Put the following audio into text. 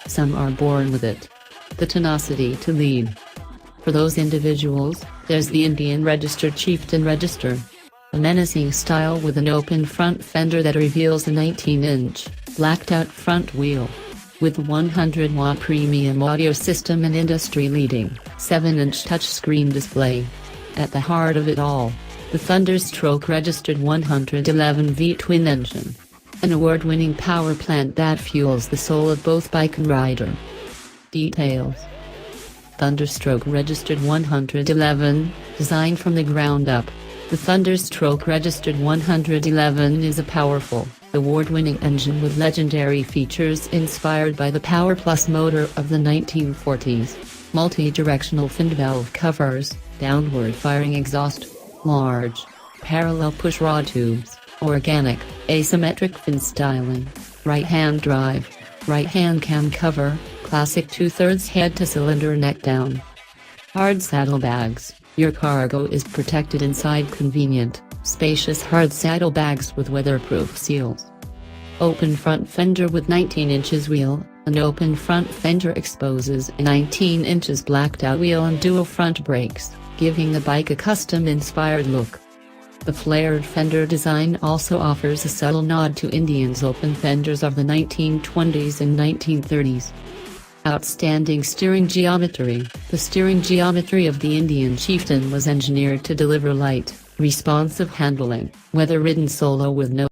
Some are born with it. The tenacity to lead. For those individuals, there's the Indian registered Chieftain Register. A menacing style with an open front fender that reveals a 19-inch, blacked-out front wheel. With 100-watt premium audio system and industry-leading, 7-inch touchscreen display. At the heart of it all, the Thunderstroke registered 111V twin engine. An award-winning power plant that fuels the soul of both bike and rider. Details. Thunderstroke registered 111, designed from the ground up. The Thunderstroke registered 111 is a powerful, award-winning engine with legendary features inspired by the Power Plus motor of the 1940s. Multi-directional fin valve covers, downward-firing exhaust, large, parallel push rod tubes, organic, asymmetric fin styling, right-hand drive, right-hand cam cover, classic 2/3 head-to-cylinder neck down. Hard saddlebags. Your cargo is protected inside convenient, spacious hard saddlebags with weatherproof seals. Open front fender with 19 inches wheel. An open front fender exposes a 19 inches blacked-out wheel and dual front brakes, giving the bike a custom-inspired look. The flared fender design also offers a subtle nod to Indians' open fenders of the 1920s and 1930s. Outstanding steering geometry. The steering geometry of the Indian Chieftain was engineered to deliver light, responsive handling, weather-ridden solo with no